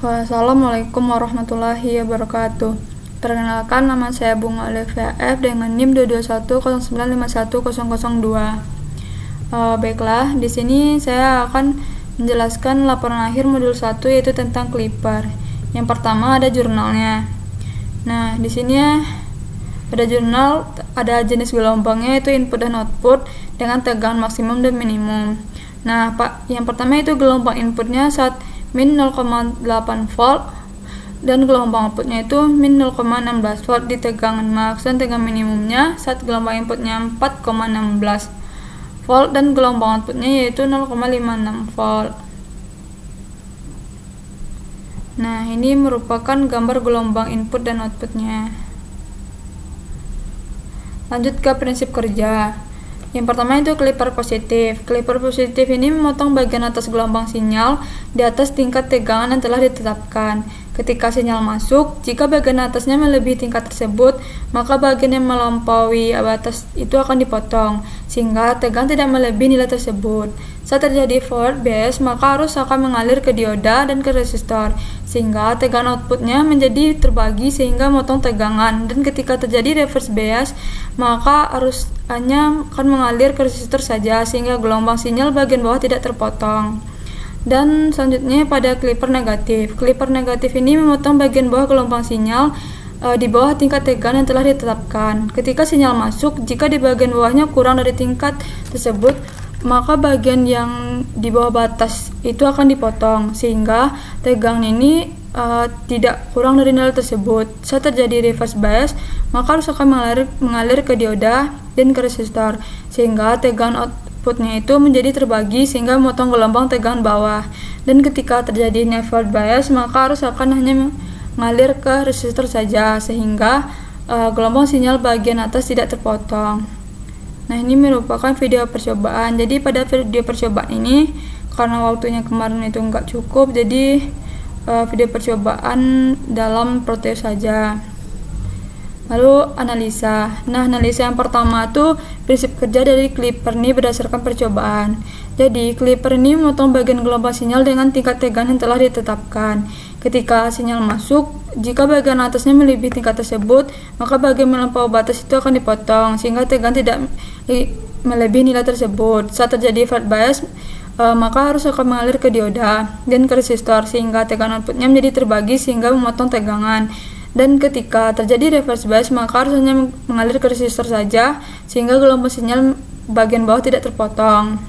Wassalamualaikum warahmatullahi wabarakatuh. Perkenalkan, nama saya Bunga Olivia F dengan NIM 22109510002. Baiklah, di sini saya akan menjelaskan laporan akhir modul 1 yaitu tentang Clipper. Yang pertama ada jurnalnya. Nah, di sini pada jurnal ada jenis gelombangnya yaitu input dan output dengan tegangan maksimum dan minimum. Nah, yang pertama itu gelombang inputnya saat min 0,8 volt dan gelombang outputnya itu min 0,16 volt di tegangan max, dan tegangan minimumnya saat gelombang inputnya 4,16 volt dan gelombang outputnya yaitu 0,56 volt. Nah, ini merupakan gambar gelombang input dan outputnya. Lanjut ke prinsip kerja. Yang pertama itu Clipper positif. Clipper positif ini memotong bagian atas gelombang sinyal di atas tingkat tegangan yang telah ditetapkan. Ketika sinyal masuk, jika bagian atasnya melebihi tingkat tersebut, maka bagian yang melampaui batas itu akan dipotong, sehingga tegangan tidak melebihi nilai tersebut. Saat terjadi forward bias, maka arus akan mengalir ke dioda dan ke resistor, sehingga tegangan outputnya menjadi terbagi sehingga memotong tegangan. Dan ketika terjadi reverse bias, maka arus hanya akan mengalir ke resistor saja, sehingga gelombang sinyal bagian bawah tidak terpotong. Dan selanjutnya pada Clipper negatif. Clipper negatif ini memotong bagian bawah gelombang sinyal di bawah tingkat tegangan yang telah ditetapkan. Ketika sinyal masuk, jika di bagian bawahnya kurang dari tingkat tersebut, maka bagian yang di bawah batas itu akan dipotong, sehingga tegangan ini tidak kurang dari nilai tersebut. Saat terjadi reverse bias, maka arus akan mengalir ke dioda dan ke resistor, sehingga tegangan outputnya itu menjadi terbagi sehingga memotong gelombang tegangan bawah. Dan ketika terjadi forward bias, maka arus akan hanya mengalir ke resistor saja, sehingga gelombang sinyal bagian atas tidak terpotong. Nah, ini merupakan video percobaan. Jadi pada video percobaan ini, karena waktunya kemarin itu nggak cukup, jadi video percobaan dalam proteus saja. Lalu analisa. Nah, analisa yang pertama itu prinsip kerja dari Clipper ini berdasarkan percobaan. Jadi, Clipper ini memotong bagian gelombang sinyal dengan tingkat tegangan yang telah ditetapkan. Ketika sinyal masuk, jika bagian atasnya melebihi tingkat tersebut, maka bagian melampaui batas itu akan dipotong, sehingga tegangan tidak melebihi nilai tersebut. Saat terjadi forward bias, maka arus akan mengalir ke dioda dan ke resistor, sehingga tegangan outputnya menjadi terbagi sehingga memotong tegangan. Dan ketika terjadi reverse bias, maka arus hanya mengalir ke resistor saja, sehingga gelombang sinyal bagian bawah tidak terpotong.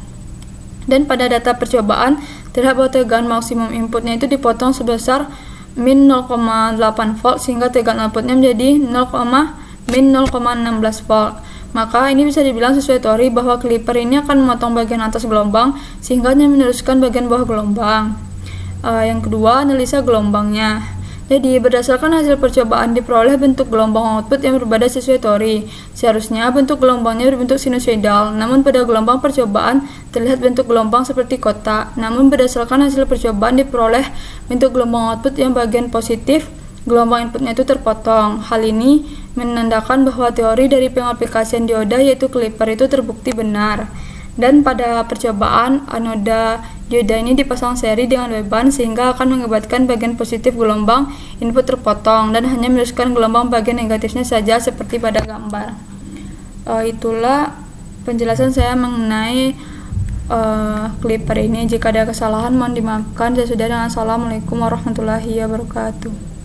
Dan pada data percobaan terlihat bahwa tegangan maksimum inputnya itu dipotong sebesar min 0,8 volt, sehingga tegangan outputnya menjadi min 0,16 volt. Maka ini bisa dibilang sesuai teori bahwa Clipper ini akan memotong bagian atas gelombang sehingga hanya meneruskan bagian bawah gelombang. Yang kedua, analisa gelombangnya. Jadi, berdasarkan hasil percobaan diperoleh bentuk gelombang output yang berbeda sesuai teori. Seharusnya bentuk gelombangnya berbentuk sinusoidal, namun pada gelombang percobaan terlihat bentuk gelombang seperti kotak. Namun berdasarkan hasil percobaan diperoleh bentuk gelombang output yang bagian positif, gelombang inputnya itu terpotong. Hal ini menandakan bahwa teori dari pengaplikasian dioda yaitu Clipper itu terbukti benar. Dan pada percobaan, anoda dioda ini dipasang seri dengan beban sehingga akan mengakibatkan bagian positif gelombang input terpotong dan hanya meneruskan gelombang bagian negatifnya saja seperti pada gambar. Itulah penjelasan saya mengenai Clipper ini. Jika ada kesalahan mohon dimaafkan. Saya sudah dengan Assalamualaikum warahmatullahi wabarakatuh.